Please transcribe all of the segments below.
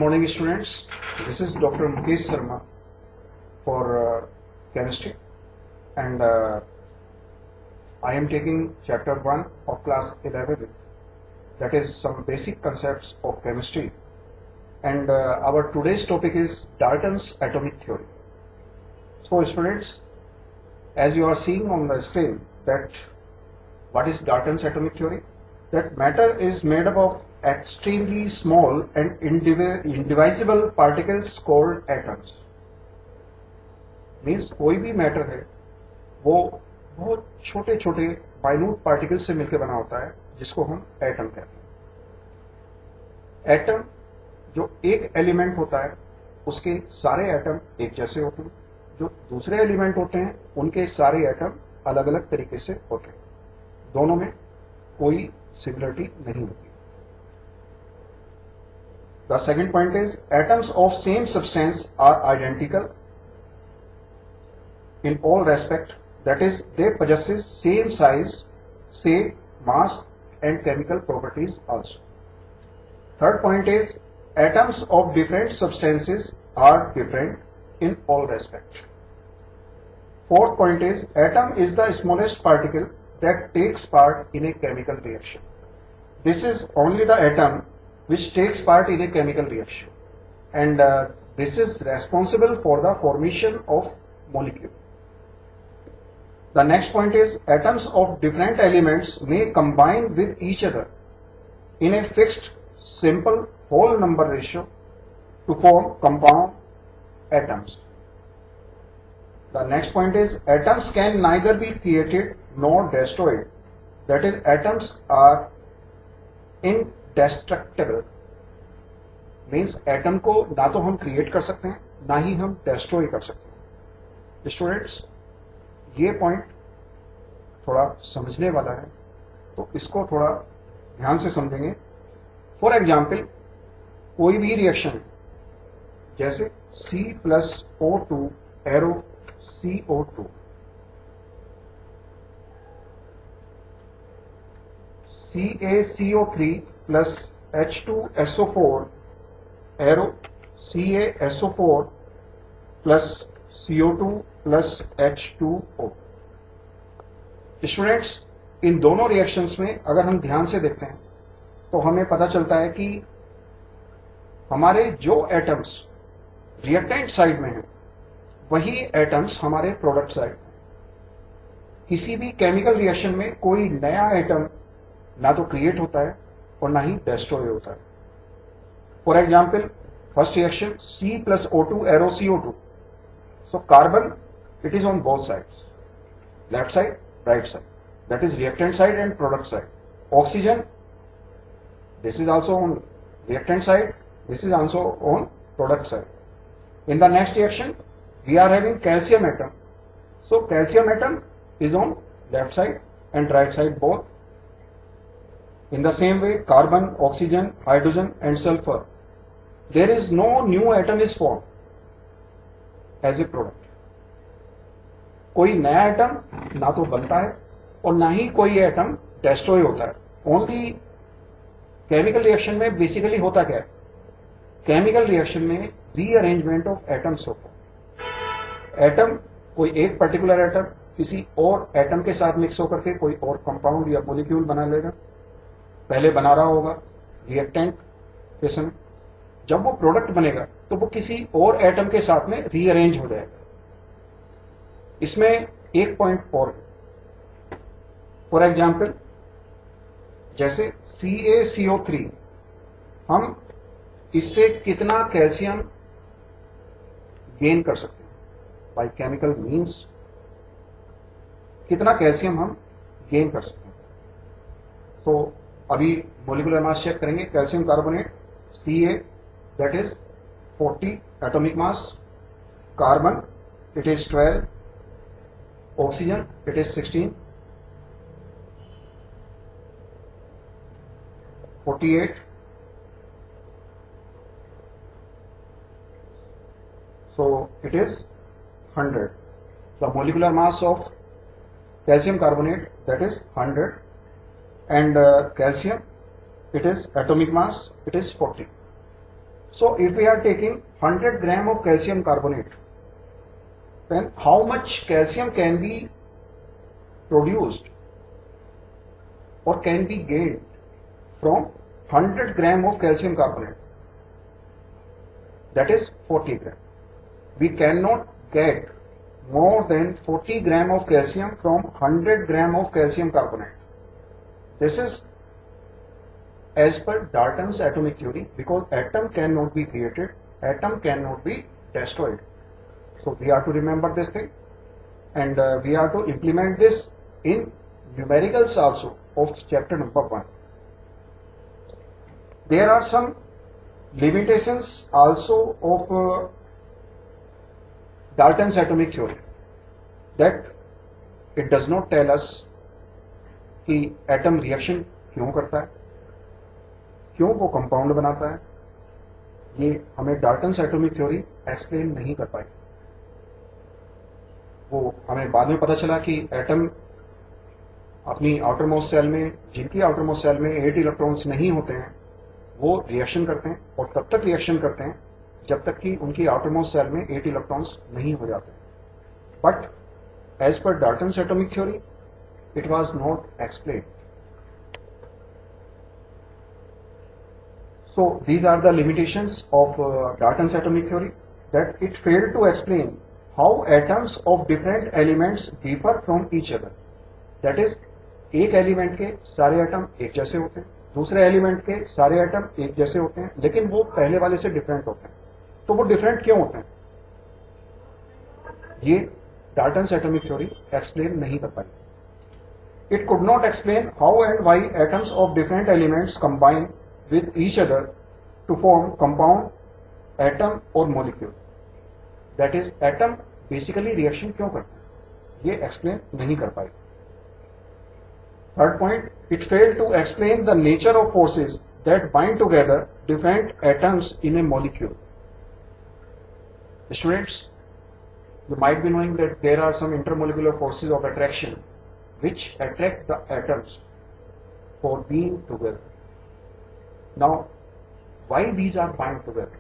morning, students. This is Dr. Mukesh Sharma for chemistry, and I am taking chapter 1 of class 11, that is some basic concepts of chemistry, and our today's topic is Dalton's atomic theory. So students, as you are seeing on the screen, that what is Dalton's atomic theory? That matter is made up of extremely small and indivisible particles called atoms. Means कोई भी matter है वो बहुत छोटे छोटे minute particles से मिलकर बना होता है, जिसको हम एटम कहते हैं. एटम जो एक एलिमेंट होता है उसके सारे एटम एक जैसे होते हैं, जो दूसरे एलिमेंट होते हैं उनके सारे एटम अलग अलग तरीके से होते हैं, दोनों में कोई सिमिलरिटी नहीं होती. The second point is atoms of same substance are identical in all respect, that is they possesses same size, shape, mass and chemical properties also. Third point is atoms of different substances are different in all respect. Fourth point is atom is the smallest particle that takes part in a chemical reaction. This is only the atom which takes part in a chemical reaction, and this is responsible for the formation of molecule. The next point is atoms of different elements may combine with each other in a fixed simple whole number ratio to form compound atoms. The next point is atoms can neither be created nor destroyed, that is atoms are indestructible. Means atom को ना तो हम create कर सकते हैं ना ही हम destroy कर सकते हैं. स्टूडेंट्स, ये पॉइंट थोड़ा समझने वाला है, तो इसको थोड़ा ध्यान से समझेंगे. फॉर एग्जाम्पल, कोई भी रिएक्शन जैसे C+O2 arrow CO2, CaCO3 plus H2SO4 arrow CaSO4 plus CO2 plus H2O. Students, इन दोनों रिएक्शंस में अगर हम ध्यान से देखते हैं तो हमें पता चलता है कि हमारे जो एटम्स रिएक्टेंट साइड में हैं वही एटम्स हमारे प्रोडक्ट साइड में. किसी भी केमिकल रिएक्शन में कोई नया एटम ना तो क्रिएट होता है और ना ही डेस्ट्रॉय होता है. For example, first reaction C+O2 arrow CO2. So carbon, it is on both sides, left side, right side. That is reactant side and product side. Oxygen, this is also on reactant side, this is also on product side. In the next reaction, we are having calcium atom. So calcium atom is on left side and right side both. In the same way, carbon, oxygen, hydrogen and sulfur. There is no new atom is formed as a product. कोई नया atom ना तो बनता है और ना ही कोई atom destroy होता है. ओनली केमिकल रिएक्शन में बेसिकली होता क्या है? केमिकल रिएक्शन में रीअरेंजमेंट ऑफ एटम्स होता है. एटम, कोई एक पर्टिकुलर एटम किसी और एटम के साथ मिक्स होकर के कोई और कंपाउंड या मॉलिक्यूल बना लेगा. पहले बना रहा होगा रिएक्टेंट के समय, जब वो प्रोडक्ट बनेगा तो वो किसी और एटम के साथ में रीअरेंज हो जाएगा. इसमें एक पॉइंट और, फॉर एग्जाम्पल जैसे CaCO3, हम इससे कितना कैल्शियम गेन कर सकते हैं बाय केमिकल मीन्स, कितना कैल्शियम हम गेन कर सकते हैं. तो अभी मोलिकुलर मास चेक करेंगे. Calcium carbonate Ca, that is 40 atomic mass. Carbon, it is 12. Oxygen, it is 16. 48. So it is 100. The molecular mass of calcium carbonate, that is 100, and calcium, it is atomic mass, it is 40. So if we are taking 100 gram of calcium carbonate, then how much calcium can be produced or can be gained from 100 gram of calcium carbonate? That is 40 gram. We cannot get more than 40 gram of calcium from 100 gram of calcium carbonate. This is as per Dalton's atomic theory, because atom cannot be created, atom cannot be destroyed. So we have to remember this thing, and we have to implement this in numericals also of chapter number 1. There are some limitations also of Dalton's atomic theory, that it does not tell us कि atom reaction क्यों करता है, क्यों वो compound बनाता है, ये हमें डाल्टन्स एटॉमिक थ्योरी एक्सप्लेन नहीं कर पाई. वो हमें बाद में पता चला कि एटम अपनी आउटर मोस्ट सेल में, जिनकी आउटर मोस्ट सेल में 8 इलेक्ट्रॉन्स नहीं होते हैं, वो रिएक्शन करते हैं, और तब तक रिएक्शन करते हैं जब तक कि उनकी आउटर मोस्ट सेल में 8 इलेक्ट्रॉन्स नहीं हो जाते. But as per Dalton's atomic theory it was not explained. So these are the limitations of Dalton's atomic theory, that it failed to explain how atoms of different elements differ from each other. That is, एक element के सारे atom एक जैसे होते हैं, दूसरे element के सारे एटम एक जैसे होते हैं, लेकिन वो पहले वाले से डिफरेंट होते हैं. तो वो डिफरेंट क्यों होते हैं, ये डाल्टन्स एटॉमिक थ्योरी एक्सप्लेन नहीं कर पाई. It could not explain how and why atoms of different elements combine with each other to form compound, atom or molecule. That is, atom basically reaction क्यों करते हैं, ये explain नहीं कर पाए. Third point, it failed to explain the nature of forces that bind together different atoms in a molecule. Students, you might be knowing that there are some intermolecular forces of attraction which attract the atoms for being together. Now, why these are bound together?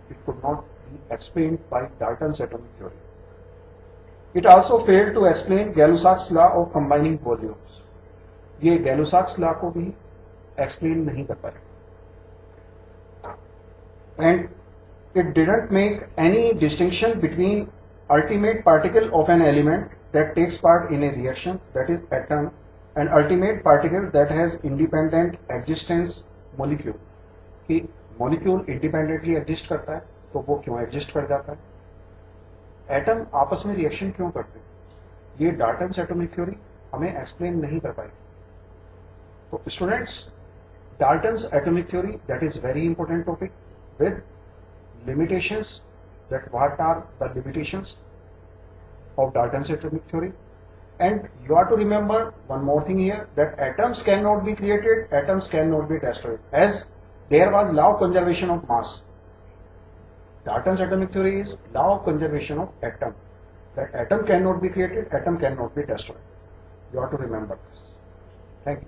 It could not be explained by Dalton's atomic theory. It also failed to explain Gay-Lussac's law of combining volumes. ये Gay-Lussac's law को भी explain नहीं कर पाए. And it didn't make any distinction between ultimate particle of an element that takes part in a reaction, that is atom, and ultimate particle that has independent existence, molecule. कि molecule independently exist करता है, तो वो क्यों exist कर जाता है, atom आपस में रिएक्शन क्यों करते हैं, ये डाल्टन्स एटॉमिक थ्योरी हमें एक्सप्लेन नहीं कर पाई. तो students, Dalton's atomic theory, that is very important topic with limitations, that what are the limitations of Dalton's atomic theory. And you have to remember one more thing here, that atoms cannot be created, atoms cannot be destroyed, as there was law of conservation of mass. Dalton's atomic theory is law of conservation of atom, that atom cannot be created, atom cannot be destroyed. You have to remember this. Thank you.